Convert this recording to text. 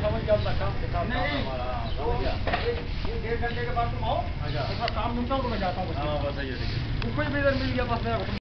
समझ गया अपना काम से काम नहीं, हमारा समझ गया। 1-1.5 घंटे के बाद तुम आओ, अच्छा अपना काम निपटाओ तो मैं जाता हूँ। हाँ बताइए। कोई भी इधर मिल गया बस मेरा